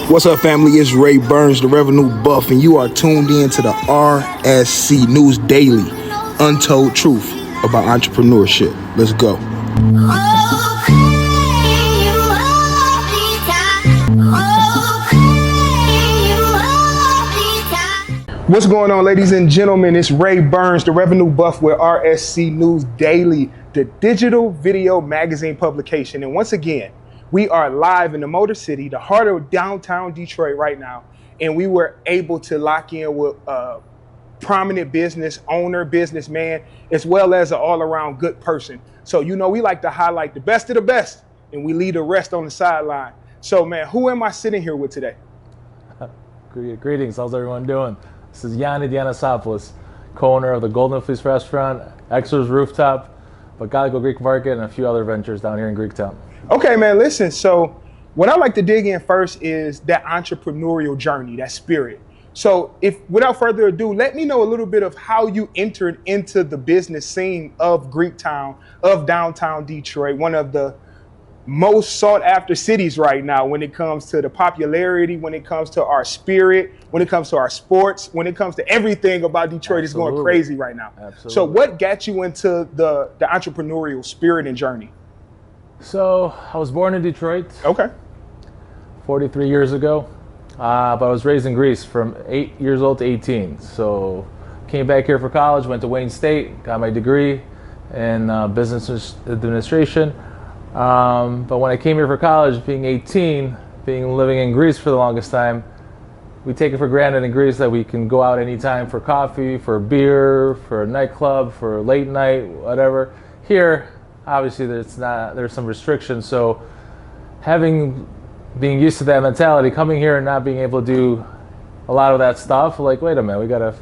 What's up, family? It's Ray Burns, the Revenue Buff, and you are tuned in to the RSC News Daily, Untold Truth about entrepreneurship. Let's go. What's going on, ladies and gentlemen? It's Ray Burns, the Revenue Buff with RSC News Daily, the digital video magazine publication. And once again, we are live in the Motor City, the heart of downtown Detroit right now. And we were able to lock in with a prominent business owner, businessman, as well as an all-around good person. So, you know, we like to highlight the best of the best, and we leave the rest on the sideline. So, man, who am I sitting here with today? Greetings. How's everyone doing? This is Yanni, co-owner of the Golden Fleece restaurant, Exodos Rooftop, Bacalico Greek Market, and a few other ventures down here in Greektown. Okay, man, listen. So what I like to dig in first is that entrepreneurial journey, that spirit. So without further ado, let me know a little bit of how you entered into the business scene of Greektown, of downtown Detroit, one of the most sought after cities right now when it comes to the popularity, when it comes to our spirit, when it comes to our sports, when it comes to everything about Detroit. Absolutely. Is going crazy right now. Absolutely. So what got you into the entrepreneurial spirit and journey? So I was born in Detroit. Okay. 43 years ago, but I was raised in Greece from 8 years old to 18. So came back here for college, went to Wayne State, got my degree in business administration. But when I came here for college, being 18, living in Greece for the longest time, we take it for granted in Greece that we can go out anytime for coffee, for beer, for a nightclub, for late night, whatever. Here, obviously, there's some restrictions. So being used to that mentality, coming here and not being able to do a lot of that stuff, like, wait a minute, we got to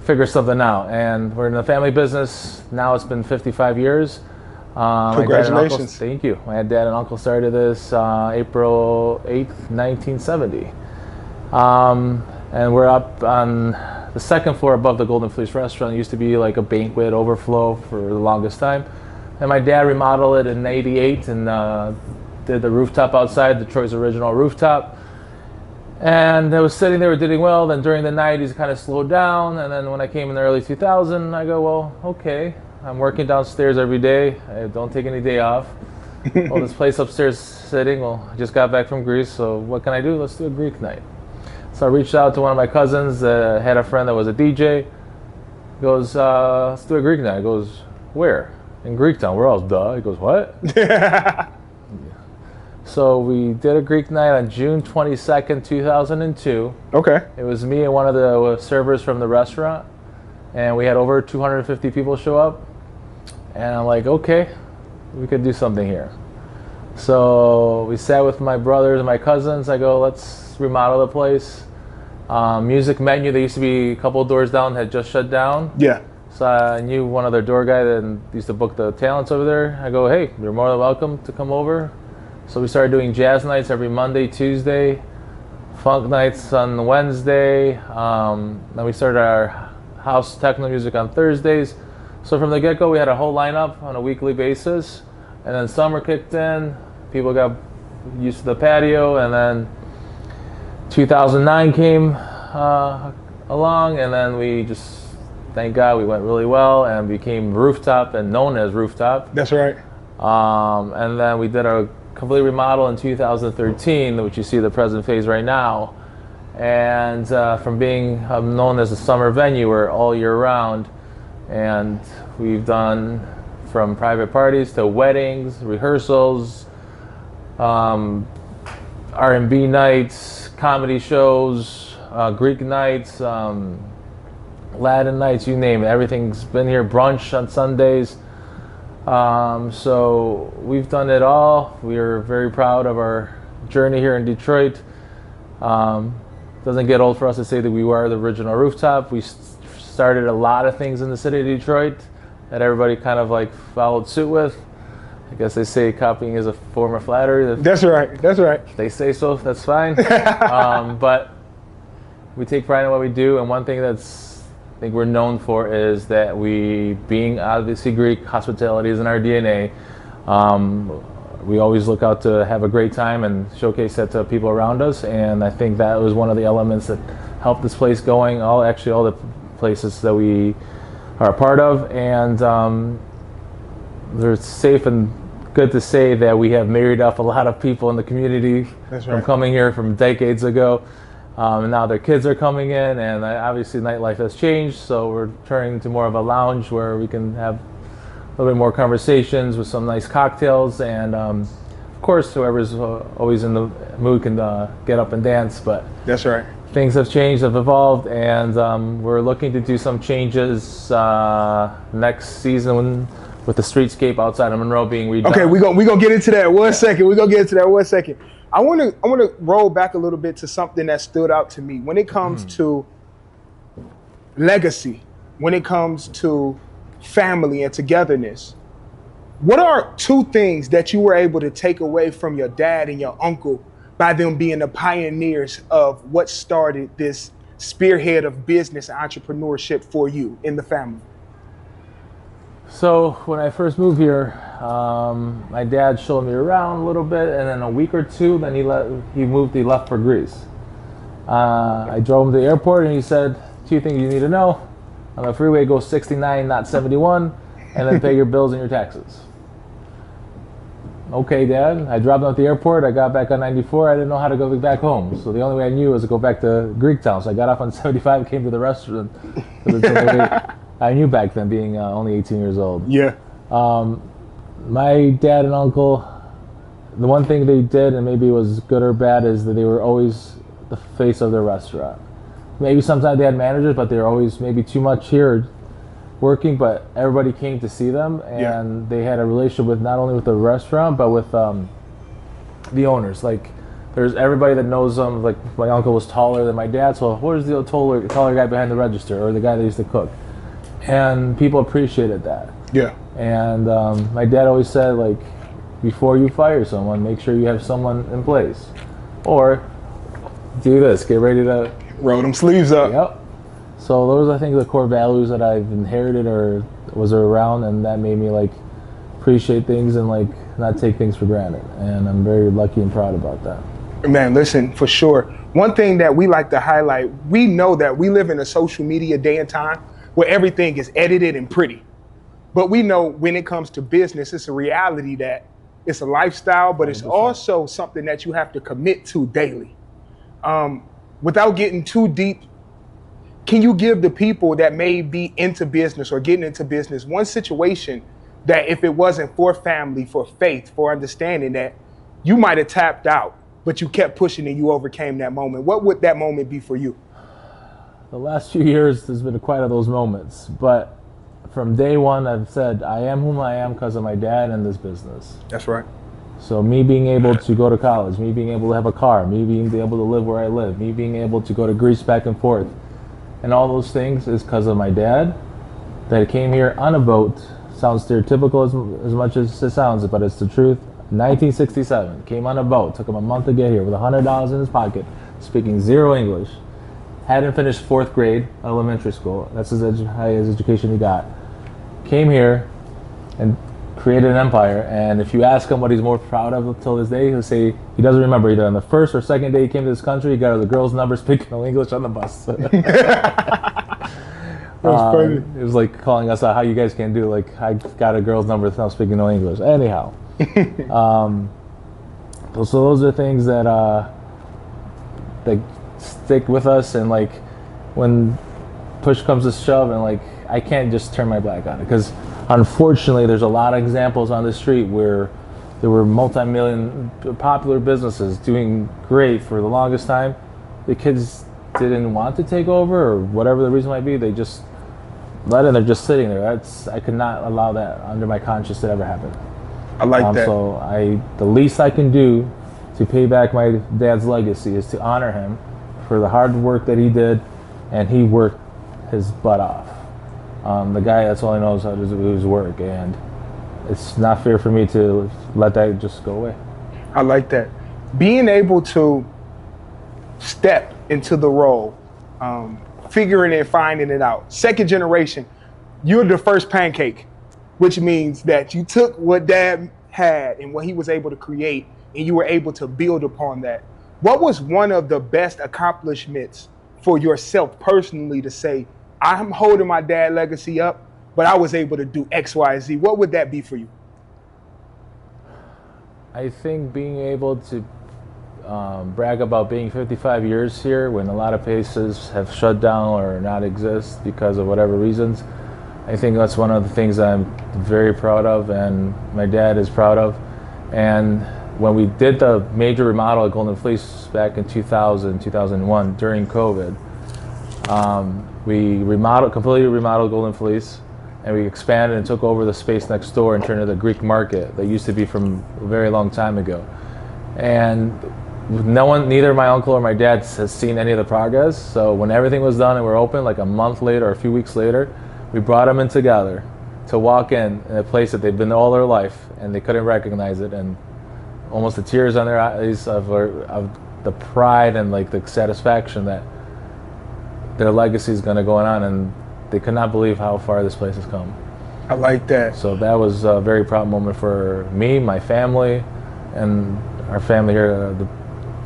figure something out. And we're in the family business. Now it's been 55 years. Congratulations. Thank you. My dad and uncle started this April 8th, 1970. And we're up on the second floor above the Golden Fleece restaurant. It used to be like a banquet overflow for the longest time. And my dad remodeled it in '88 and did the rooftop outside, Detroit's original rooftop. And it was sitting there, doing well. Then during the 90s, it kind of slowed down. And then when I came in the early 2000s, I go, well, okay. I'm working downstairs every day. I don't take any day off. Well, this place upstairs sitting, well, I just got back from Greece, so what can I do? Let's do a Greek night. So I reached out to one of my cousins, had a friend that was a DJ. He goes, let's do a Greek night. I goes, where? In Greektown. We're all, duh. He goes, what? Yeah. So we did a Greek night on June 22nd, 2002. Okay. It was me and one of the servers from the restaurant, and we had over 250 people show up. And I'm like, okay, we could do something here. So we sat with my brothers and my cousins. I go, let's remodel the place. Music menu, they used to be a couple of doors down, had just shut down. Yeah. So I knew one other door guy that used to book the talents over there. I go, hey, you're more than welcome to come over. So we started doing jazz nights every Monday, Tuesday, funk nights on Wednesday. Then we started our house techno music on Thursdays. So from the get-go, we had a whole lineup on a weekly basis. And then summer kicked in, people got used to the patio, and then 2009 came along, and then we just, thank God, we went really well and became Rooftop and known as Rooftop. That's right. And then we did a complete remodel in 2013, which you see the present phase right now. And from being known as a summer venue, we're all year round. And we've done from private parties to weddings, rehearsals, R&B nights, comedy shows, Greek nights, Latin nights, you name it. Everything's been here, brunch on Sundays. So we've done it all. We are very proud of our journey here in Detroit. Doesn't get old for us to say that we were the original Rooftop. We started a lot of things in the city of Detroit that everybody kind of like followed suit with. I guess they say copying is a form of flattery. That's right. That's right. They say so. That's fine. But we take pride in what we do, and one thing that's I think we're known for is that we, being obviously Greek, hospitality is in our DNA. we always look out to have a great time and showcase that to people around us. And I think that was one of the elements that helped this place going. All the places that we are a part of, and they're safe and good to say that we have married up a lot of people in the community from coming here from decades ago. And now their kids are coming in, and obviously nightlife has changed, so we're turning to more of a lounge where we can have a little bit more conversations with some nice cocktails, and of course whoever's always in the mood can get up and dance. But that's right. Things have changed, have evolved, and we're looking to do some changes next season with the streetscape outside of Monroe being redone. Okay, we gonna get into that one second. We're gonna get into that one second. I wanna roll back a little bit to something that stood out to me when it comes to legacy, when it comes to family and togetherness. What are two things that you were able to take away from your dad and your uncle by them being the pioneers of what started this spearhead of business and entrepreneurship for you in the family? So when I first moved here, my dad showed me around a little bit, and then a week or two, then he left for Greece. I drove him to the airport, and he said, 2 things you need to know. On the freeway, go 69, not 71, and then pay your bills and your taxes. Okay, Dad. I dropped him at the airport. I got back on 94. I didn't know how to go back home. So the only way I knew was to go back to Greektown. So I got off on 75, came to the restaurant. I knew back then, being only 18 years old. Yeah. My dad and uncle, the one thing they did, and maybe it was good or bad, is that they were always the face of their restaurant. Maybe sometimes they had managers, but they were always maybe too much here working, but everybody came to see them, and they had a relationship with not only with the restaurant, but with the owners. Like, there's everybody that knows them. Like, my uncle was taller than my dad, so where's the taller guy behind the register, or the guy that used to cook? And people appreciated that. Yeah. And my dad always said, like, before you fire someone, make sure you have someone in place. Or do this, get ready to roll them sleeves up. Yep. So those are, I think, the core values that I've inherited or was around, and that made me like appreciate things and like not take things for granted. And I'm very lucky and proud about that. Man, listen, for sure. One thing that we like to highlight, we know that we live in a social media day and time where everything is edited and pretty. But we know when it comes to business, it's a reality that it's a lifestyle, but it's 100%. Also something that you have to commit to daily. Without getting too deep, can you give the people that may be into business or getting into business one situation that if it wasn't for family, for faith, for understanding that you might have tapped out, but you kept pushing and you overcame that moment? What would that moment be for you? The last few years, there's been quite of those moments, but from day one, I've said, I am whom I am because of my dad and this business. That's right. So me being able to go to college, me being able to have a car, me being able to live where I live, me being able to go to Greece back and forth, and all those things is because of my dad that came here on a boat. Sounds stereotypical as much as it sounds, but it's the truth. 1967, came on a boat, took him a month to get here with $100 in his pocket, speaking zero English. Hadn't finished 4th grade elementary school. That's his highest education he got. Came here and created an empire, and if you ask him what he's more proud of until this day, he'll say he doesn't remember either on the first or second day he came to this country, he got the girl's number speaking no English on the bus. That's funny. It was like calling us out, how you guys can do, like, I got a girl's number now speaking no English. Anyhow. So those are things that stick with us, and like when push comes to shove, and like I can't just turn my back on it, because unfortunately there's a lot of examples on the street where there were multi-million popular businesses doing great for the longest time. The kids didn't want to take over, or whatever the reason might be, they just let it, and they're just sitting there. I could not allow that under my conscience to ever happen. I like that. So the least I can do to pay back my dad's legacy is to honor him for the hard work that he did, and he worked his butt off. The guy, that's all he knows how to do his work, and it's not fair for me to let that just go away. I like that. Being able to step into the role, figuring and finding it out. Second generation, you're the first pancake, which means that you took what dad had and what he was able to create, and you were able to build upon that. What was one of the best accomplishments for yourself personally to say, I'm holding my dad's legacy up, but I was able to do X, Y, Z? What would that be for you? I think being able to brag about being 55 years here when a lot of places have shut down or not exist because of whatever reasons. I think that's one of the things I'm very proud of, and my dad is proud of. And when we did the major remodel at Golden Fleece back in 2000, 2001 during COVID, we completely remodeled Golden Fleece, and we expanded and took over the space next door and turned it into the Greek market that used to be from a very long time ago. And neither my uncle or my dad has seen any of the progress. So when everything was done and we're open, like a month later or a few weeks later, we brought them in together to walk in a place that they've been all their life and they couldn't recognize it, and almost the tears on their eyes of the pride and like the satisfaction that their legacy is going to go on, and they could not believe how far this place has come. I like that. So that was a very proud moment for me, my family, and our family here,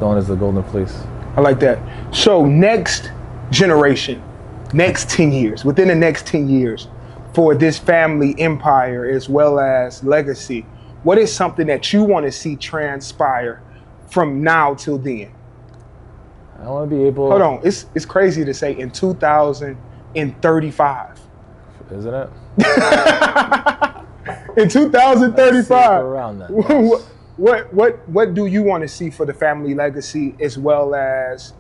known as the Golden Fleece. I like that. So next generation, next 10 years, within the next 10 years, for this family empire as well as legacy, what is something that you want to see transpire from now till then? I want to be able... Hold on, it's crazy to say in 2035. Isn't it? In 2035. Around that. Yes. What do you want to see for the family legacy as well as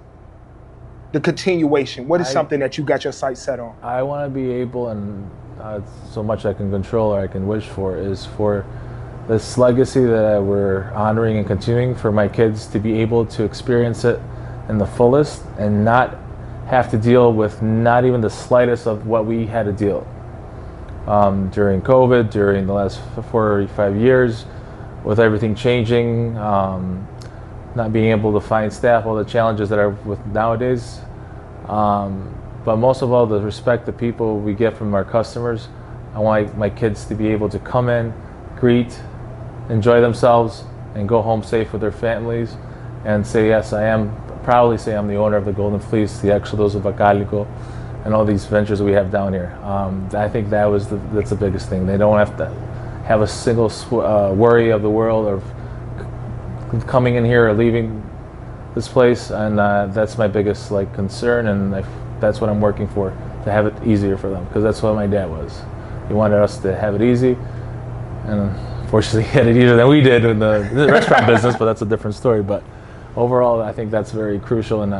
the continuation? What is something that you got your sights set on? I want to be able, and so much I can control or I can wish for, is for this legacy that we're honoring and continuing, for my kids to be able to experience it in the fullest and not have to deal with not even the slightest of what we had to deal during COVID, during the last 4 or 5 years, with everything changing, not being able to find staff, all the challenges that are with nowadays. But most of all, the respect the people we get from our customers. I want my kids to be able to come in, greet, enjoy themselves, and go home safe with their families, and say, yes, proudly say I'm the owner of the Golden Fleece, the Exodos of Acálico, and all these ventures that we have down here. I think that's the biggest thing. They don't have to have a single worry of the world or coming in here or leaving this place, and that's my biggest concern, and that's what I'm working for, to have it easier for them, because that's what my dad was. He wanted us to have it easy, and unfortunately he had it easier than we did in the restaurant business, but that's a different story. But overall, I think that's very crucial, and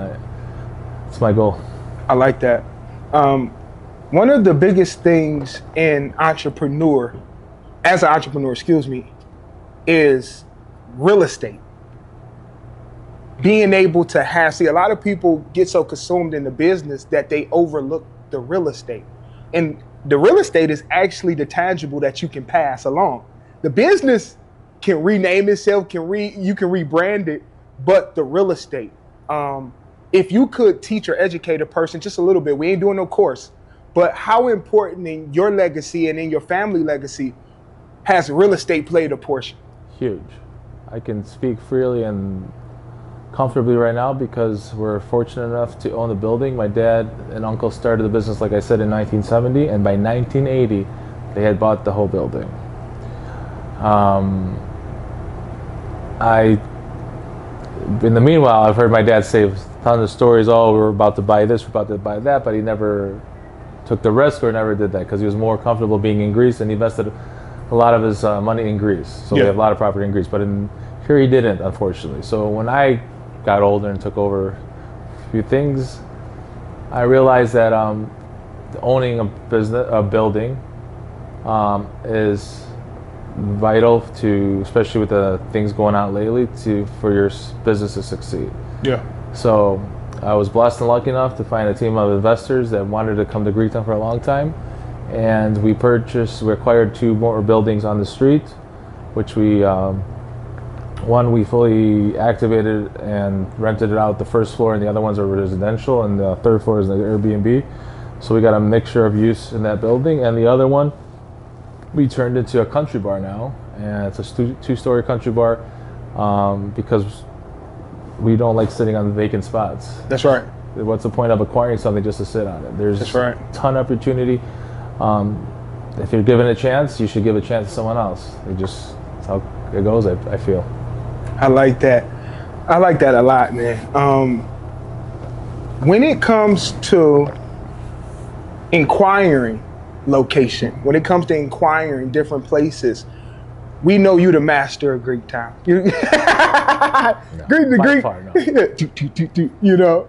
it's my goal. I like that. One of the biggest things as an entrepreneur, is real estate. Being able to a lot of people get so consumed in the business that they overlook the real estate. And the real estate is actually the tangible that you can pass along. The business can rename itself, you can rebrand it, but the real estate, if you could teach or educate a person just a little bit, we ain't doing no course, but how important in your legacy and in your family legacy has real estate played a portion? Huge. I can speak freely and comfortably right now because we're fortunate enough to own the building. My dad and uncle started the business, like I said, in 1970, and by 1980, they had bought the whole building. In the meanwhile, I've heard my dad say tons of stories, we're about to buy this, we're about to buy that, but he never took the risk or never did that because he was more comfortable being in Greece, and he invested a lot of his money in Greece. So we have a lot of property in Greece, but here he didn't, unfortunately. So when I got older and took over a few things, I realized that owning a building is vital to, especially with the things going on lately, for your business to succeed. Yeah. So I was blessed and lucky enough to find a team of investors that wanted to come to Greektown for a long time, and we acquired 2 more buildings on the street, which one we fully activated and rented it out, the first floor, and the other ones are residential, and the 3rd floor is the Airbnb. So we got a mixture of use in that building, and the other one we turned into a country bar now, and it's a two-story country bar because we don't like sitting on vacant spots. That's right. What's the point of acquiring something just to sit on it? There's a ton of opportunity. If you're given a chance, you should give a chance to someone else. That's how it goes, I feel. I like that. I like that a lot, man. When it comes to inquiring location, when it comes to inquiring different places, we know you the master of Greektown. You know.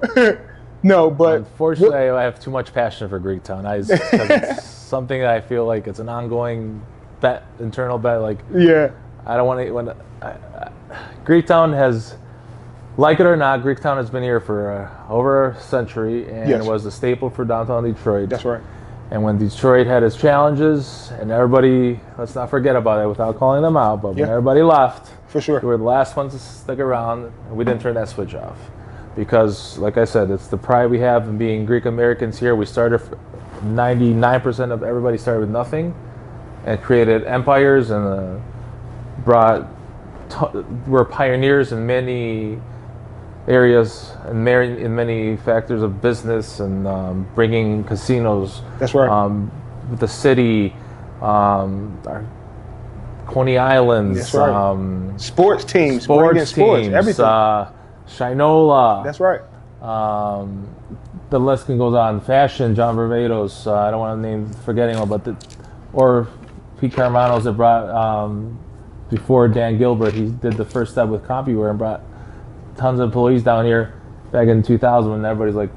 No, but unfortunately, I have too much passion for Greektown. It's something that I feel like it's an ongoing bet, internal bet. Like, yeah, I don't want to. Greektown has, like it or not, Greektown has been here for over a century, and it was a staple for downtown Detroit. That's right. And when Detroit had its challenges, and everybody, let's not forget about it without calling them out, but when everybody left, for sure, we were the last ones to stick around, and we didn't turn that switch off. Because, like I said, it's the pride we have in being Greek Americans here. We started, 99% of everybody started with nothing, and created empires, and we're pioneers in many areas and in many factors of business, and bringing casinos. That's right. With the city, our Coney Islands. That's right. Sports teams, everything. Shinola. That's right. The list can go on. Fashion, John Barbados. I don't want to forgetting one, or Pete Carmanos that brought before Dan Gilbert. He did the first step with CompuWare and brought tons of employees down here back in 2000 when everybody's like,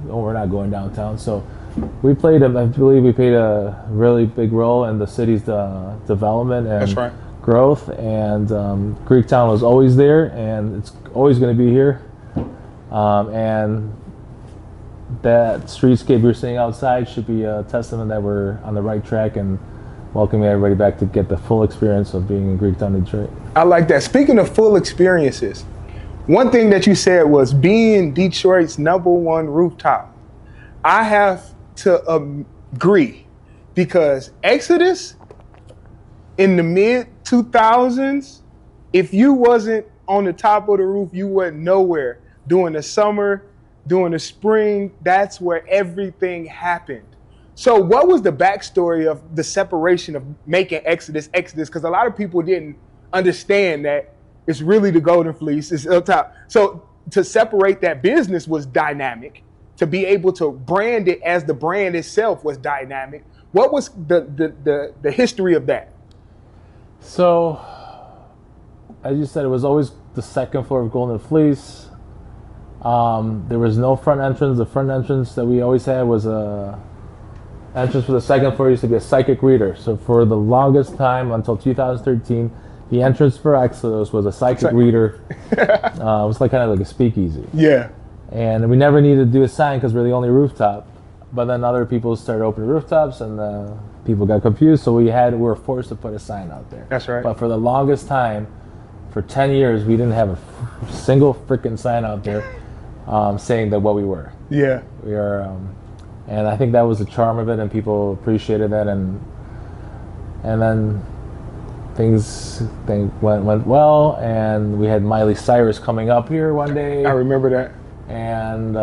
"Oh, we're not going downtown." So I believe we played a really big role in the city's development and growth. And Greektown was always there, and it's always going to be here. And that streetscape you're seeing outside should be a testament that we're on the right track and welcoming everybody back to get the full experience of being in Greektown, Detroit. I like that. Speaking of full experiences, one thing that you said was being Detroit's #1 rooftop. I have to agree, because Exodos in the mid-2000s, if you wasn't on the top of the roof, you wasn't nowhere. During the summer, during the spring, that's where everything happened. So what was the backstory of the separation of making Exodos? Because a lot of people didn't understand that it's really the Golden Fleece, it's up top. So to separate that business was dynamic. To be able to brand it as the brand itself was dynamic. What was the history of that? So, as you said, it was always the second floor of Golden Fleece. There was no front entrance. The front entrance that we always had was a entrance for the second floor used to be a psychic reader. So for the longest time, until 2013, the entrance for Exodos was a psychic reader. It was kind of like a speakeasy. Yeah. And we never needed to do a sign because we're the only rooftop. But then other people started opening rooftops, and people got confused. So we were forced to put a sign out there. That's right. But for the longest time, for 10 years, we didn't have a single freaking sign out there saying that what we were. Yeah. We are, and I think that was the charm of it, and people appreciated that. And then things went well, and we had Miley Cyrus coming up here one day. I remember that. And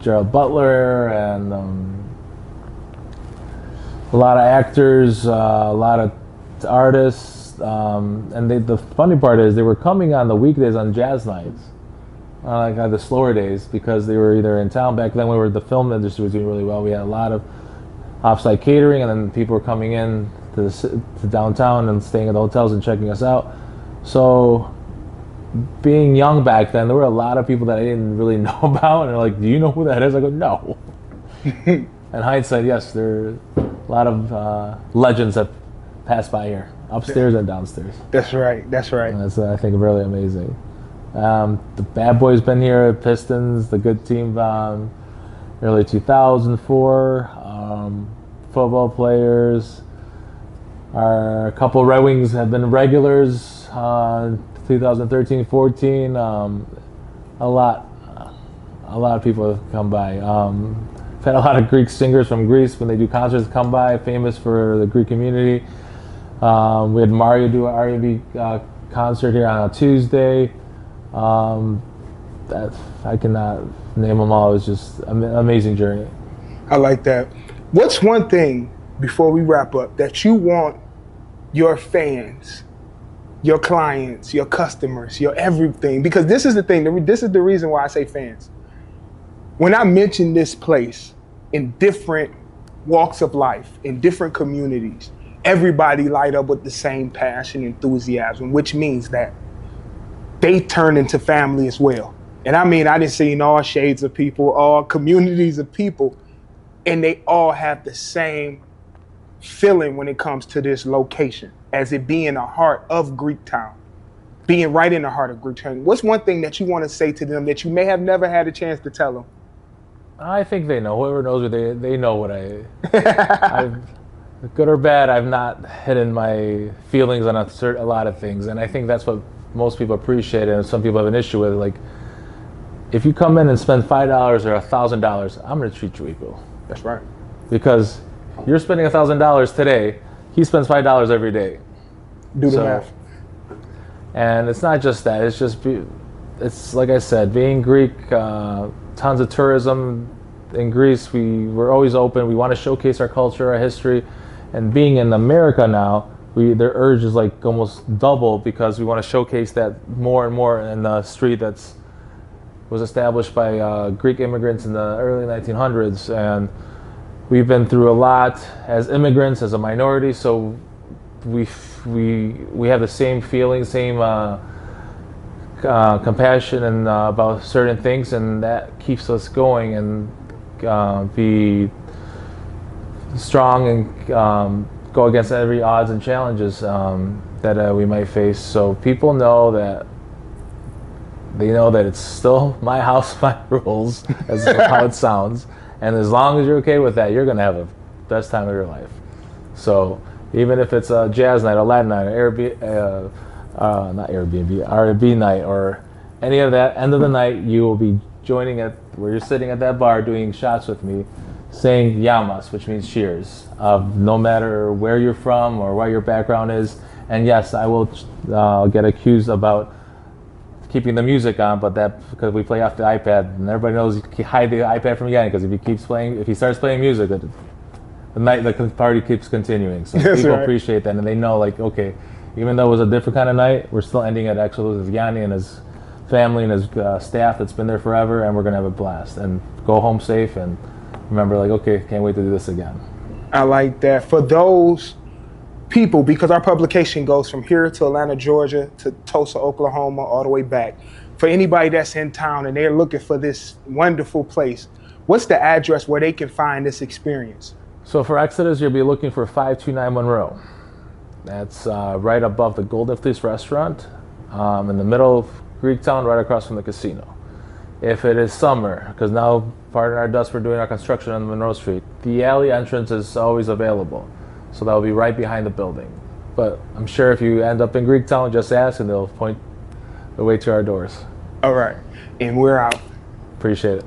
Gerald Butler, and a lot of actors, a lot of artists, and the funny part is they were coming on the weekdays on jazz nights, like on the slower days, because they were either in town. Back then, the film industry was doing really well. We had a lot of offsite catering, and then people were coming in to downtown and staying at the hotels and checking us out. So, being young back then, there were a lot of people that I didn't really know about, and they're like, "Do you know who that is?" I go, "No." In hindsight, yes, there are a lot of legends that pass by here, upstairs and downstairs. That's right. That's right. And that's, I think, really amazing. The Bad Boys been here, Pistons, the good team, early 2004. Football players. A couple Red Wings have been regulars. 2013-14, a lot of people have come by. I've had a lot of Greek singers from Greece when they do concerts come by, famous for the Greek community. We had Mario do an R&B concert here on a Tuesday. That I cannot name them all. It was just an amazing journey. I like that. What's one thing, before we wrap up, that you want your fans, your clients, your customers, your everything, because this is the thing, this is the reason why I say fans. When I mention this place in different walks of life, in different communities, everybody light up with the same passion, enthusiasm, which means that they turn into family as well. And I mean, I done seen all shades of people, all communities of people, and they all have the same feeling when it comes to this location, as it being the heart of Greektown, being right in the heart of Greektown. What's one thing that you want to say to them that you may have never had a chance to tell them? I think they know. Whoever knows me, they know what I've, good or bad, I've not hidden my feelings on a lot of things. And I think that's what most people appreciate, and some people have an issue with. Like, if you come in and spend $5 or $1,000, I'm going to treat you equal. That's right. Because you're spending $1,000 today, he spends $5 every day. Do the math. And it's not just that. It's like I said, being Greek, tons of tourism in Greece. We're always open. We want to showcase our culture, our history. And being in America now, their urge is like almost double, because we want to showcase that more and more in the street was established by Greek immigrants in the early 1900s. And we've been through a lot as immigrants, as a minority, so we have the same feelings, same compassion and about certain things, and that keeps us going and be strong and go against every odds and challenges that we might face. So people know that it's still my house, my rules, as how it sounds. And as long as you're okay with that, you're going to have the best time of your life. So even if it's a jazz night, a Latin night, R&B night, or any of that, end of the night, you will be joining where you're sitting at that bar doing shots with me, saying yamas, which means cheers, no matter where you're from or what your background is. And yes, I will get accused about keeping the music on, but that because we play off the iPad, and everybody knows you hide the iPad from Yanni, because if he starts playing music, the party keeps continuing. So That's people right. appreciate that, and they know, like, okay, even though it was a different kind of night, we're still ending at Exodos with Yanni and his family and his staff that's been there forever, and we're gonna have a blast and go home safe and remember, like, okay, can't wait to do this again. I like that. For those people, because our publication goes from here to Atlanta, Georgia, to Tulsa, Oklahoma, all the way back. For anybody that's in town and they're looking for this wonderful place, what's the address where they can find this experience? So for Exodus, you'll be looking for 529 Monroe. That's right above the Golden Fleece restaurant, in the middle of Greektown, right across from the casino. If it is summer, because now part of our dust, we're doing our construction on Monroe Street, the alley entrance is always available. So that'll be right behind the building. But I'm sure if you end up in Greektown, just ask and they'll point the way to our doors. All right, and we're out. Appreciate it.